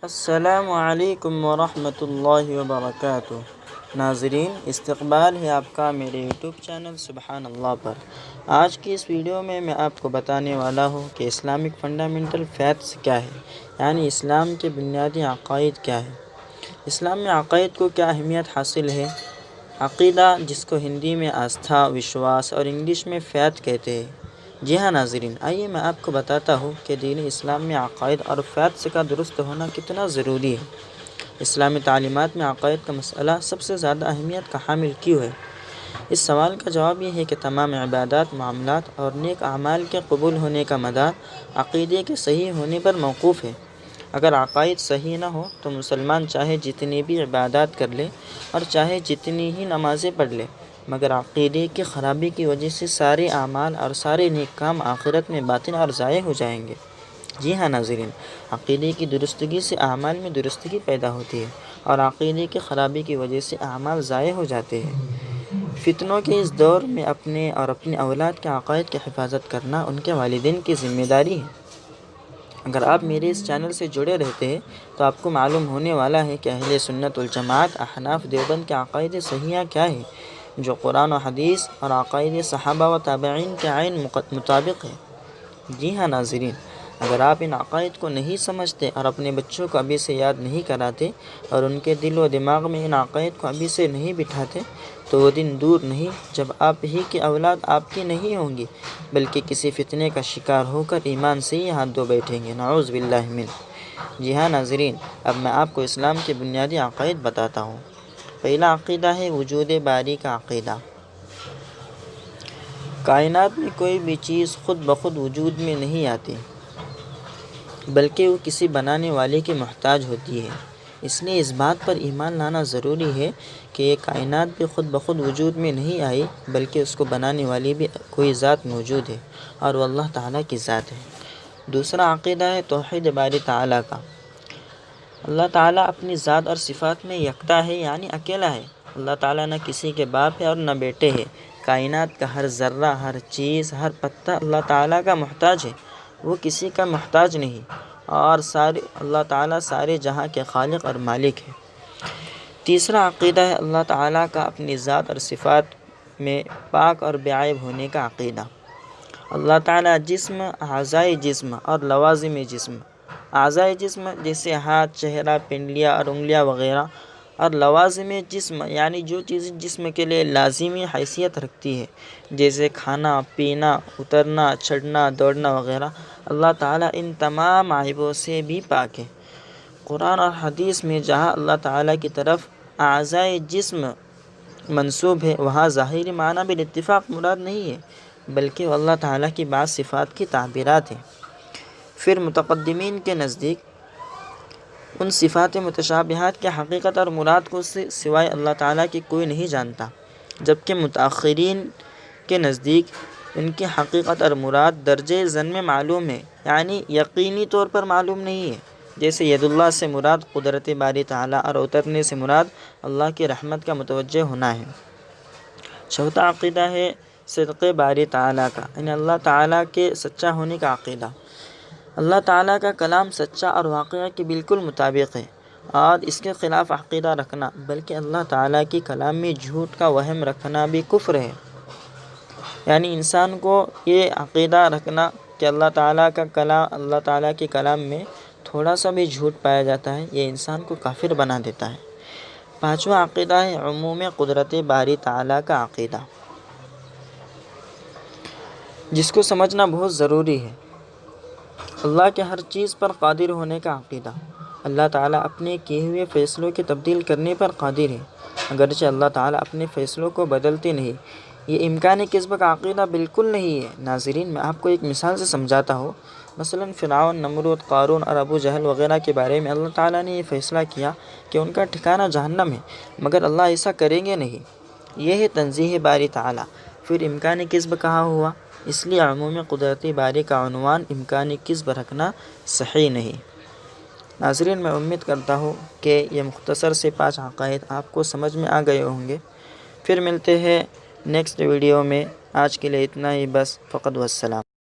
السلام علیکم ورحمۃ اللہ وبرکاتہ۔ ناظرین، استقبال ہے آپ کا میرے یوٹیوب چینل سبحان اللہ پر۔ آج کی اس ویڈیو میں آپ کو بتانے والا ہوں کہ اسلامک فنڈامنٹل فیتھس کیا ہے، یعنی اسلام کے بنیادی عقائد کیا ہے۔ اسلام میں عقائد کو کیا اہمیت حاصل ہے۔ عقیدہ، جس کو ہندی میں آستھا، وشواس اور انگلش میں فیتھ کہتے ہیں۔ جی ہاں ناظرین، آئیے میں آپ کو بتاتا ہوں کہ دین اسلام میں عقائد اور فیتھس کا درست ہونا کتنا ضروری ہے۔ اسلامی تعلیمات میں عقائد کا مسئلہ سب سے زیادہ اہمیت کا حامل کیوں ہے؟ اس سوال کا جواب یہ ہے کہ تمام عبادات، معاملات اور نیک اعمال کے قبول ہونے کا مدار عقیدے کے صحیح ہونے پر موقوف ہے۔ اگر عقائد صحیح نہ ہو تو مسلمان چاہے جتنی بھی عبادات کر لے اور چاہے جتنی ہی نمازیں پڑھ لے، مگر عقیدے کی خرابی کی وجہ سے سارے اعمال اور سارے نیک کام آخرت میں باطل اور ضائع ہو جائیں گے۔ جی ہاں ناظرین، عقیدے کی درستگی سے اعمال میں درستگی پیدا ہوتی ہے اور عقیدے کی خرابی کی وجہ سے اعمال ضائع ہو جاتے ہیں۔ فتنوں کے اس دور میں اپنے اور اپنی اولاد کے عقائد کی حفاظت کرنا ان کے والدین کی ذمہ داری ہے۔ اگر آپ میرے اس چینل سے جڑے رہتے ہیں تو آپ کو معلوم ہونے والا ہے کہ اہل سنت والجماعت احناف دیوبند کے عقائد صحیحہ کیا ہے، جو قرآن و حدیث اور عقائد صحابہ و تابعین کے عین مطابق ہے۔ جی ہاں ناظرین، اگر آپ ان عقائد کو نہیں سمجھتے اور اپنے بچوں کو ابھی سے یاد نہیں کراتے اور ان کے دل و دماغ میں ان عقائد کو ابھی سے نہیں بٹھاتے تو وہ دن دور نہیں جب آپ ہی کی اولاد آپ کی نہیں ہوں گی، بلکہ کسی فتنے کا شکار ہو کر ایمان سے ہی ہاتھ دھو بیٹھیں گے، نعوذ باللہ من۔ جی ہاں ناظرین، اب میں آپ کو اسلام کے بنیادی عقائد بتاتا ہوں۔ پہلا عقیدہ ہے وجود باری کا عقیدہ۔ کائنات میں کوئی بھی چیز خود بخود وجود میں نہیں آتی، بلکہ وہ کسی بنانے والے کی محتاج ہوتی ہے۔ اس لیے اس بات پر ایمان لانا ضروری ہے کہ یہ کائنات بھی خود بخود وجود میں نہیں آئی، بلکہ اس کو بنانے والی بھی کوئی ذات موجود ہے اور وہ اللہ تعالیٰ کی ذات ہے۔ دوسرا عقیدہ ہے توحید باری تعالیٰ کا۔ اللہ تعالیٰ اپنی ذات اور صفات میں یکتا ہے، یعنی اکیلا ہے۔ اللہ تعالیٰ نہ کسی کے باپ ہے اور نہ بیٹے ہے۔ کائنات کا ہر ذرہ، ہر چیز، ہر پتا اللہ تعالیٰ کا محتاج ہے، وہ کسی کا محتاج نہیں، اور اللہ تعالیٰ سارے جہاں کے خالق اور مالک ہے۔ تیسرا عقیدہ ہے اللہ تعالیٰ کا اپنی ذات اور صفات میں پاک اور بے عیب ہونے کا عقیدہ۔ اللہ تعالیٰ جسم، اعضائے جسم اور لوازم جسم، اعضائے جسم جیسے ہاتھ، چہرہ، پنڈلیاں اور انگلیاں وغیرہ، اور لوازم جسم یعنی جو چیزیں جسم کے لیے لازمی حیثیت رکھتی ہے، جیسے کھانا، پینا، اترنا، چڑھنا، دوڑنا وغیرہ، اللہ تعالیٰ ان تمام عیبوں سے بھی پاک ہے۔ قرآن اور حدیث میں جہاں اللہ تعالیٰ کی طرف اعضائے جسم منسوب ہے، وہاں ظاہری معنی بالاتفاق مراد نہیں ہے، بلکہ وہ اللہ تعالیٰ کی بعض صفات کی تعبیرات ہیں۔ پھر متقدمین کے نزدیک ان صفات متشابہات کی حقیقت اور مراد کو سوائے اللہ تعالیٰ کی کوئی نہیں جانتا، جبکہ متأخرین کے نزدیک ان کی حقیقت اور مراد درجہ ظن میں معلوم ہے، یعنی یقینی طور پر معلوم نہیں ہے۔ جیسے ید اللہ سے مراد قدرت باری تعالیٰ اور اترنے سے مراد اللہ کی رحمت کا متوجہ ہونا ہے۔ چوتھا عقیدہ ہے صدق باری تعالیٰ کا، یعنی اللہ تعالیٰ کے سچا ہونے کا عقیدہ۔ اللہ تعالیٰ کا کلام سچا اور واقعہ کے بالکل مطابق ہے، اور اس کے خلاف عقیدہ رکھنا بلکہ اللہ تعالیٰ کی کلام میں جھوٹ کا وہم رکھنا بھی کفر ہے۔ یعنی انسان کو یہ عقیدہ رکھنا کہ اللہ تعالیٰ کے کلام میں تھوڑا سا بھی جھوٹ پایا جاتا ہے، یہ انسان کو کافر بنا دیتا ہے۔ پانچواں عقیدہ ہے عموم قدرت باری تعالیٰ کا عقیدہ، جس کو سمجھنا بہت ضروری ہے۔ اللہ کے ہر چیز پر قادر ہونے کا عقیدہ۔ اللہ تعالیٰ اپنے کیے ہوئے فیصلوں کی تبدیل کرنے پر قادر ہے، اگرچہ اللہ تعالیٰ اپنے فیصلوں کو بدلتے نہیں۔ یہ امکان کذب کا عقیدہ بالکل نہیں ہے۔ ناظرین، میں آپ کو ایک مثال سے سمجھاتا ہوں۔ مثلاً فرعون، نمرود، قارون اور ابو جہل وغیرہ کے بارے میں اللہ تعالیٰ نے یہ فیصلہ کیا کہ ان کا ٹھکانہ جہنم ہے، مگر اللہ ایسا کریں گے نہیں۔ یہ ہے تنزیہ باری تعالیٰ۔ پھر امکان کذب کہاں ہوا؟ اس لیے عموم قدرتی باری کا عنوان امکان کذب رکھنا صحیح نہیں۔ ناظرین، میں امید کرتا ہوں کہ یہ مختصر سے 5 عقائد آپ کو سمجھ میں آ گئے ہوں گے۔ پھر ملتے ہیں نیکسٹ ویڈیو میں۔ آج کے لیے اتنا ہی بس، فقط والسلام۔